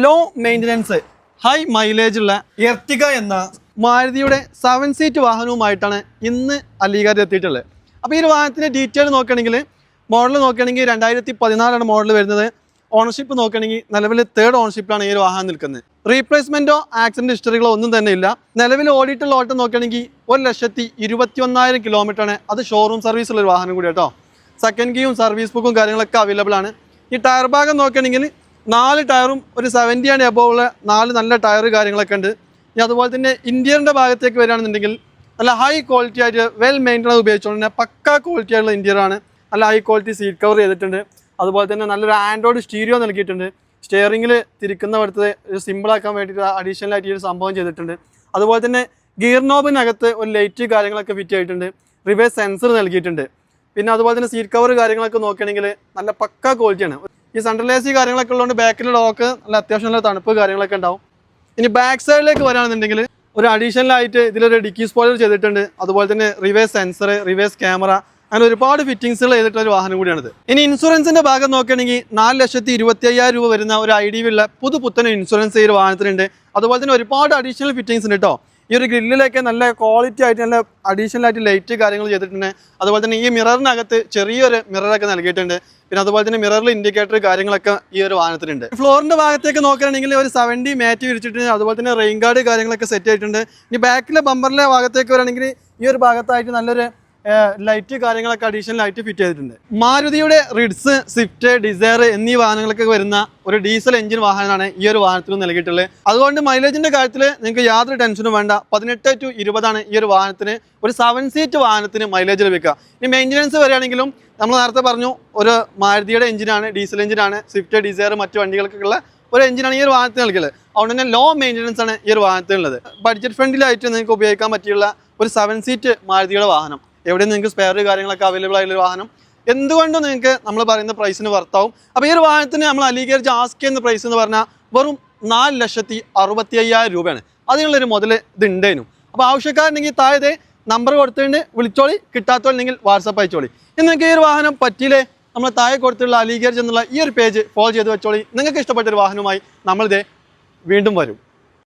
Law maintenance high mileage ഉള്ള Ertiga എന്ന മാരുതിയുടെ 7 seat വാഹനവുമായിട്ടാണ് ഇന്ന് അലീഗഡ് എത്തിയിട്ടുള്ളത്. അപ്പോൾ ഈ ഒരു വാഹനത്തിൻ്റെ ഡീറ്റെയിൽ നോക്കുകയാണെങ്കിൽ മോഡൽ നോക്കുകയാണെങ്കിൽ 2014 മോഡൽ വരുന്നത്. ഓണർഷിപ്പ് നോക്കുകയാണെങ്കിൽ നിലവിൽ 3rd ഓണർഷിപ്പിലാണ് ഈ ഒരു വാഹനം നിൽക്കുന്നത്. റീപ്ലേസ്മെൻറ്റോ ആക്സിഡൻറ്റ് ഹിസ്റ്ററികളോ ഒന്നും തന്നെ ഇല്ല. നിലവിൽ ഓടിയിട്ടുള്ള ഓട്ടം നോക്കുകയാണെങ്കിൽ 1,21,000 കിലോമീറ്ററാണ്. അത് ഷോറൂം സർവീസുള്ള ഒരു വാഹനം കൂടി കേട്ടോ. സെക്കൻഡ് കീയും സർവീസ് ബുക്കും കാര്യങ്ങളൊക്കെ അവൈലബിൾ ആണ്. ഈ ടയർ ഭാഗം നോക്കുകയാണെങ്കിൽ 4 ടയറും ഒരു 70 ആൻഡ് എബോവ് ഉള്ള 4 നല്ല ടയർ കാര്യങ്ങളൊക്കെ ഉണ്ട്. ഇനി അതുപോലെ തന്നെ ഇന്റീരിയറിൻ്റെ ഭാഗത്തേക്ക് വരികയാണെന്നുണ്ടെങ്കിൽ നല്ല ഹൈ ക്വാളിറ്റി ആയിട്ട് വെൽ മെയിൻറ്റൈൻ ഉപയോഗിച്ചുകൊണ്ട് തന്നെ പക്കാ ക്വാളിറ്റി ആയിട്ടുള്ള ഇന്റീരിയറാണ്. നല്ല ഹൈ ക്വാളിറ്റി സീറ്റ് കവർ ചെയ്തിട്ടുണ്ട്. അതുപോലെ തന്നെ നല്ലൊരു ആൻഡ്രോയിഡ് സ്റ്റീരിയോ നൽകിയിട്ടുണ്ട്. സ്റ്റിയറിംഗിൽ തിരിക്കുന്നവിടുത്തെ സിമ്പിളാക്കാൻ വേണ്ടിയിട്ട് അഡീഷണൽ ആയിട്ട് ഈ ഒരു സംഭവം ചെയ്തിട്ടുണ്ട്. അതുപോലെ തന്നെ ഗിയർ നോബിനകത്ത് ഒരു ലൈറ്റ് കാര്യങ്ങളൊക്കെ ഫിറ്റ് ആയിട്ടുണ്ട്. റിവേഴ്സ് സെൻസർ നൽകിയിട്ടുണ്ട്. പിന്നെ അതുപോലെ തന്നെ സീറ്റ് കവർ കാര്യങ്ങളൊക്കെ നോക്കുകയാണെങ്കിൽ നല്ല പക്കാ ക്വാളിറ്റിയാണ്. ഈ സെൻട്രൽ എ സി കാര്യങ്ങളൊക്കെ ഉള്ളതുകൊണ്ട് ബാക്കിൽ ലോക്ക് നല്ല അത്യാവശ്യം നല്ല തണുപ്പ് കാര്യങ്ങളൊക്കെ ഉണ്ടാവും. ഇനി ബാക്ക് സൈഡിലേക്ക് വരികയാണെന്നുണ്ടെങ്കിൽ ഒരു അഡീഷണൽ ആയിട്ട് ഇതിലൊരു ഡിക്കി സ്പോയിലർ ചെയ്തിട്ടുണ്ട്. അതുപോലെ തന്നെ റിവേഴ്സ് സെൻസർ, റിവേഴ്സ് ക്യാമറ, അങ്ങനെ ഒരുപാട് ഫിറ്റിംഗ്സുകൾ ചെയ്തിട്ടുള്ള ഒരു വാഹനം കൂടിയാണിത്. ഇനി ഇൻഷുറൻസിന്റെ ഭാഗം നോക്കുകയാണെങ്കിൽ 4,25,000 രൂപ വരുന്ന ഒരു ID ഉള്ള പുതുപുത്തൻ ഇൻഷുറൻസ് ഈ ഒരു വാഹനത്തിനുണ്ട്. അതുപോലെ തന്നെ ഒരുപാട് അഡീഷണൽ ഫിറ്റിംഗ്സ് ഉണ്ട് കേട്ടോ. ഈ ഒരു ഗ്രില്ലിലൊക്കെ നല്ല ക്വാളിറ്റി ആയിട്ട് നല്ല അഡീഷണൽ ആയിട്ട് ലൈറ്റ് കാര്യങ്ങൾ ചെയ്തിട്ടുണ്ട്. അതുപോലെ തന്നെ ഈ മിററിനകത്ത് ചെറിയൊരു മിററൊക്കെ നൽകിയിട്ടുണ്ട്. പിന്നെ അതുപോലെ തന്നെ മിററിൽ ഇൻഡിക്കേറ്റർ കാര്യങ്ങളൊക്കെ ഈ ഒരു വാഹനത്തിലുണ്ട്. ഫ്ലോറിന്റെ ഭാഗത്തേക്ക് നോക്കുകയാണെങ്കിൽ ഒരു 70 മാറ്റ് വിരിച്ചിട്ടുണ്ട്. അതുപോലെ തന്നെ റെയിൻ ഗാർഡ് കാര്യങ്ങളൊക്കെ സെറ്റ് ആയിട്ടുണ്ട്. ഇനി ബാക്കിലെ ബമ്പറിലെ ഭാഗത്തേക്ക് വരികയാണെങ്കിൽ ഈ ഒരു ഭാഗത്തായിട്ട് നല്ലൊരു ലൈറ്റ് കാര്യങ്ങളൊക്കെ അഡീഷണൽ ആയിട്ട് ഫിറ്റ് ചെയ്തിട്ടുണ്ട്. മാരുതിയുടെ റിഡ്സ്, സ്വിഫ്റ്റ്, ഡിസയർ എന്നീ വാഹനങ്ങളൊക്കെ വരുന്ന ഒരു ഡീസൽ എഞ്ചിൻ വാഹനമാണ് ഈ ഒരു വാഹനത്തിൽ നൽകിയിട്ടുള്ളത്. അതുകൊണ്ട് മൈലേജിന്റെ കാര്യത്തിൽ നിങ്ങൾക്ക് യാതൊരു ടെൻഷനും വേണ്ട. 18 to 20 ഈ ഒരു വാഹനത്തിന് ഒരു 7 സീറ്റ് വാഹനത്തിന് മൈലേജ് ലഭിക്കുക. ഇനി മെയിൻ്റനൻസ് വരികയാണെങ്കിലും നമ്മൾ നേരത്തെ പറഞ്ഞു ഒരു മാരുതിയുടെ എഞ്ചിനാണ്, ഡീസൽ എഞ്ചിനാണ്. സ്വിഫ്റ്റ്, ഡിസയർ മറ്റു വണ്ടികൾക്കുള്ള ഒരു എഞ്ചിനാണ് ഈ ഒരു വാഹനത്തിന് നൽകിയത്. അതുകൊണ്ട് തന്നെ ലോ മെയിൻ്റനൻസ് ആണ് ഈ ഒരു വാഹനത്തിനുള്ളത്. ബഡ്ജറ്റ് ഫ്രണ്ട്ലിയായിട്ട് നിങ്ങൾക്ക് ഉപയോഗിക്കാൻ പറ്റിയുള്ള ഒരു 7 സീറ്റ് മാരുതിയുടെ വാഹനം. എവിടെയും നിങ്ങൾക്ക് സ്പെയർ കാര്യങ്ങളൊക്കെ അവൈലബിൾ ആയിട്ടുള്ള വാഹനം എന്തുകൊണ്ടും നിങ്ങൾക്ക് നമ്മൾ പറയുന്ന പ്രൈസിന് വർത്താവും. അപ്പോൾ ഈ ഒരു വാഹനത്തിന് നമ്മൾ അലീഗഡ് ആസ്ക് ചെയ്യുന്ന പ്രൈസ് എന്ന് പറഞ്ഞാൽ വെറും 4,65,000 രൂപയാണ്. അതിനുള്ളൊരു മുതൽ ഇത് ഉണ്ടേനും. അപ്പോൾ ആവശ്യക്കാരുണ്ടെങ്കിൽ താഴെ നമ്പർ കൊടുത്തിട്ടുണ്ട്, വിളിച്ചോളി. കിട്ടാത്തോണ്ടെങ്കിൽ വാട്സപ്പ് അയച്ചോളി. നിങ്ങൾക്ക് ഈ ഒരു വാഹനം പറ്റിയില്ലേ, നമ്മൾ താഴെ കൊടുത്തുള്ള അലീഗഡ് എന്നുള്ള ഈ ഒരു പേജ് ഫോളോ ചെയ്ത് വെച്ചോളി. നിങ്ങൾക്ക് ഇഷ്ടപ്പെട്ടൊരു വാഹനവുമായി നമ്മളിതേ വീണ്ടും വരും.